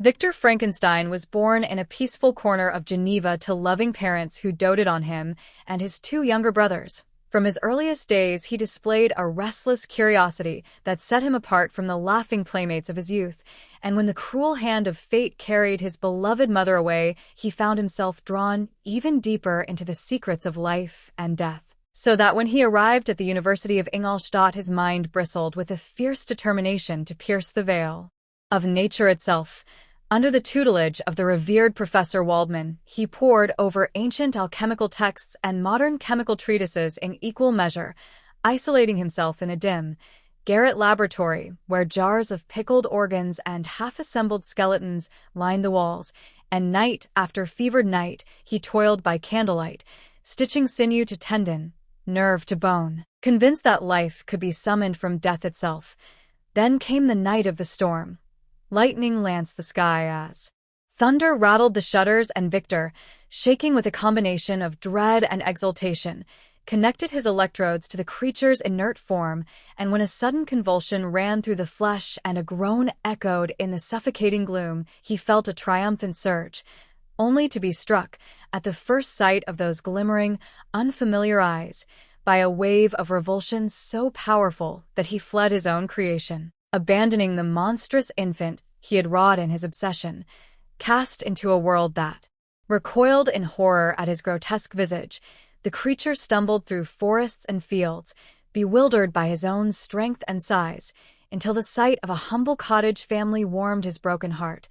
Victor Frankenstein was born in a peaceful corner of Geneva to loving parents who doted on him and his two younger brothers. From his earliest days, he displayed a restless curiosity that set him apart from the laughing playmates of his youth, and when the cruel hand of fate carried his beloved mother away, he found himself drawn even deeper into the secrets of life and death. So that when he arrived at the University of Ingolstadt, his mind bristled with a fierce determination to pierce the veil of nature itself. Under the tutelage of the revered Professor Waldman, he pored over ancient alchemical texts and modern chemical treatises in equal measure, isolating himself in a dim, garret laboratory where jars of pickled organs and half-assembled skeletons lined the walls, and night after fevered night he toiled by candlelight, stitching sinew to tendon, nerve to bone, convinced that life could be summoned from death itself. Then came the night of the storm. Lightning lanced the sky as thunder rattled the shutters, and Victor, shaking with a combination of dread and exultation, connected his electrodes to the creature's inert form, and when a sudden convulsion ran through the flesh and a groan echoed in the suffocating gloom, he felt a triumphant surge, only to be struck, at the first sight of those glimmering, unfamiliar eyes, by a wave of revulsion so powerful that he fled his own creation, abandoning the monstrous infant he had wrought in his obsession, cast into a world that recoiled in horror at his grotesque visage. The creature stumbled through forests and fields, bewildered by his own strength and size, until the sight of a humble cottage family warmed his broken heart.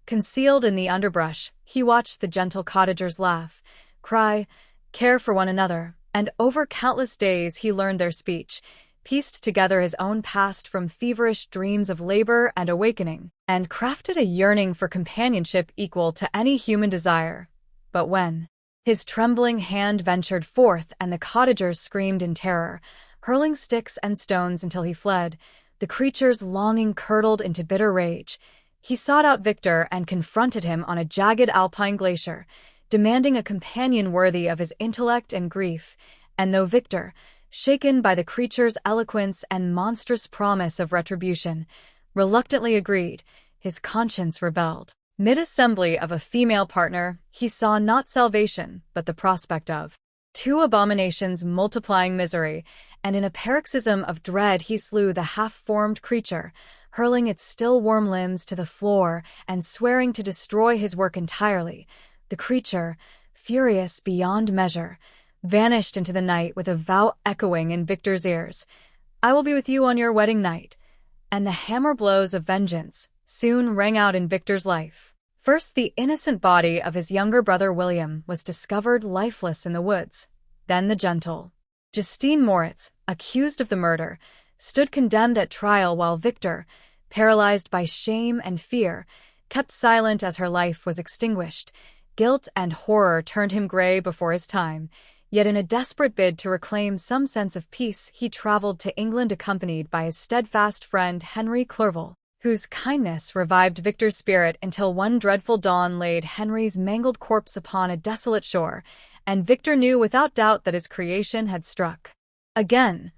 Concealed in the underbrush, he watched the gentle cottagers laugh, cry, care for one another, and over countless days he learned their speech, pieced together his own past from feverish dreams of labor and awakening, and crafted a yearning for companionship equal to any human desire. But when his trembling hand ventured forth and the cottagers screamed in terror, hurling sticks and stones until he fled, the creature's longing curdled into bitter rage. He sought out Victor and confronted him on a jagged alpine glacier, demanding a companion worthy of his intellect and grief, and though Victor, shaken by the creature's eloquence and monstrous promise of retribution, reluctantly agreed, his conscience rebelled. Mid-assembly of a female partner, he saw not salvation, but the prospect of two abominations multiplying misery, and in a paroxysm of dread he slew the half-formed creature, hurling its still warm limbs to the floor and swearing to destroy his work entirely. The creature, furious beyond measure, vanished into the night with a vow echoing in Victor's ears, "I will be with you on your wedding night." And the hammer blows of vengeance soon rang out in Victor's life. First, the innocent body of his younger brother William was discovered lifeless in the woods. Then the gentle Justine Moritz, accused of the murder, stood condemned at trial while Victor, paralyzed by shame and fear, kept silent as her life was extinguished. Guilt and horror turned him gray before his time. Yet in a desperate bid to reclaim some sense of peace, he traveled to England accompanied by his steadfast friend Henry Clerval, whose kindness revived Victor's spirit until one dreadful dawn laid Henry's mangled corpse upon a desolate shore, and Victor knew without doubt that his creation had struck again.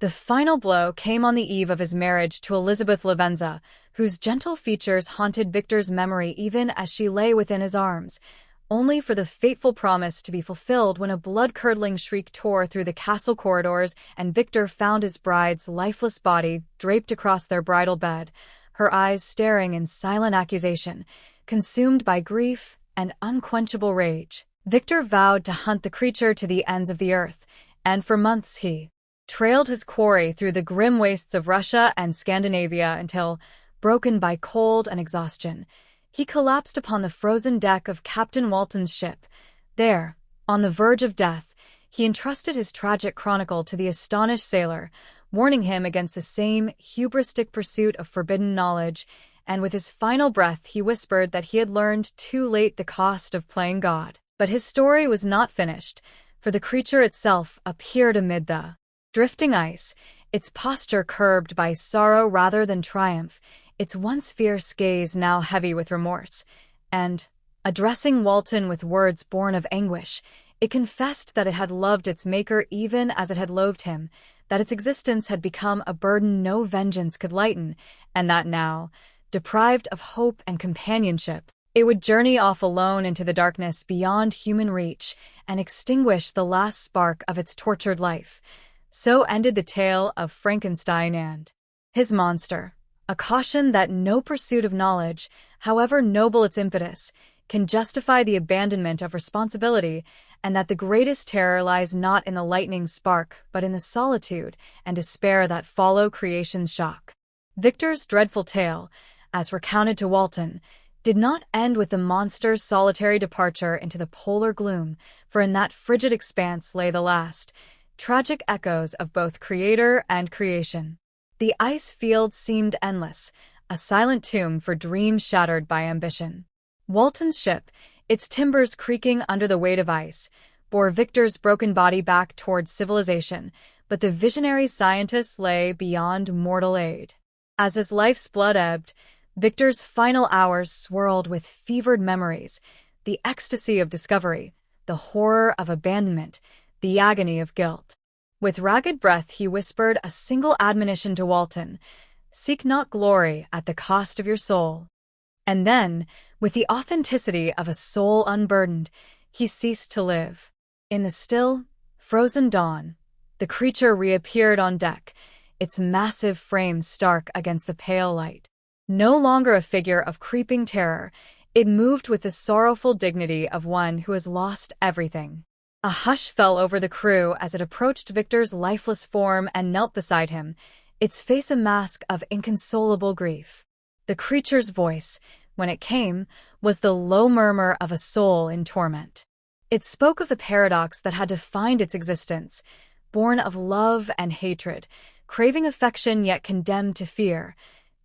The final blow came on the eve of his marriage to Elizabeth Lavenza, whose gentle features haunted Victor's memory even as she lay within his arms, only for the fateful promise to be fulfilled when a blood-curdling shriek tore through the castle corridors and Victor found his bride's lifeless body draped across their bridal bed, her eyes staring in silent accusation, consumed by grief and unquenchable rage. Victor vowed to hunt the creature to the ends of the earth, and for months he trailed his quarry through the grim wastes of Russia and Scandinavia until, broken by cold and exhaustion, he collapsed upon the frozen deck of Captain Walton's ship. There, on the verge of death, he entrusted his tragic chronicle to the astonished sailor, warning him against the same hubristic pursuit of forbidden knowledge, and with his final breath he whispered that he had learned too late the cost of playing God. But his story was not finished, for the creature itself appeared amid the drifting ice, its posture curbed by sorrow rather than triumph, its once fierce gaze now heavy with remorse, and, addressing Walton with words born of anguish, it confessed that it had loved its maker even as it had loathed him, that its existence had become a burden no vengeance could lighten, and that now, deprived of hope and companionship. It would journey off alone into the darkness beyond human reach and extinguish the last spark of its tortured life. So ended the tale of Frankenstein and his monster, a caution that no pursuit of knowledge, however noble its impetus, can justify the abandonment of responsibility, and that the greatest terror lies not in the lightning spark but in the solitude and despair that follow creation's shock. Victor's dreadful tale, as recounted to Walton, did not end with the monster's solitary departure into the polar gloom, for in that frigid expanse lay the last, tragic echoes of both creator and creation. The ice field seemed endless, a silent tomb for dreams shattered by ambition. Walton's ship, its timbers creaking under the weight of ice, bore Victor's broken body back towards civilization, but the visionary scientist lay beyond mortal aid. As his life's blood ebbed, Victor's final hours swirled with fevered memories, the ecstasy of discovery, the horror of abandonment, the agony of guilt. With ragged breath he whispered a single admonition to Walton: "Seek not glory at the cost of your soul." And then, with the authenticity of a soul unburdened, he ceased to live. In the still, frozen dawn, the creature reappeared on deck, its massive frame stark against the pale light. No longer a figure of creeping terror, it moved with the sorrowful dignity of one who has lost everything. A hush fell over the crew as it approached Victor's lifeless form and knelt beside him, its face a mask of inconsolable grief. The creature's voice, when it came, was the low murmur of a soul in torment. It spoke of the paradox that had defined its existence, born of love and hatred, craving affection yet condemned to fear,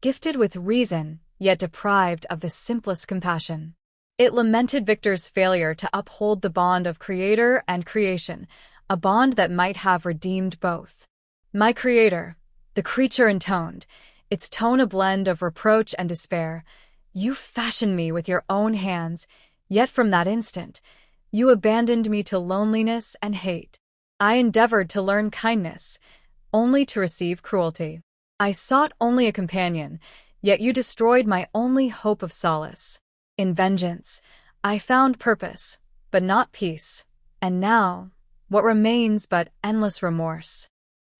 gifted with reason, yet deprived of the simplest compassion. It lamented Victor's failure to uphold the bond of creator and creation, a bond that might have redeemed both. "My creator," the creature intoned, its tone a blend of reproach and despair, "you fashioned me with your own hands, yet from that instant, you abandoned me to loneliness and hate. I endeavored to learn kindness, only to receive cruelty. I sought only a companion, yet you destroyed my only hope of solace. In vengeance, I found purpose, but not peace. And now, what remains but endless remorse?"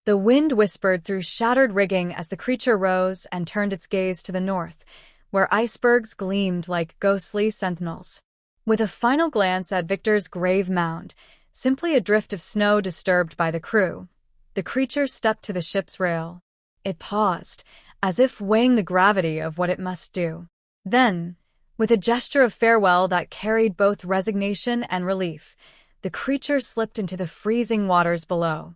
The wind whispered through shattered rigging as the creature rose and turned its gaze to the north, where icebergs gleamed like ghostly sentinels. With a final glance at Victor's grave mound, simply a drift of snow disturbed by the crew, the creature stepped to the ship's rail. It paused, as if weighing the gravity of what it must do. Then, with a gesture of farewell that carried both resignation and relief, the creature slipped into the freezing waters below.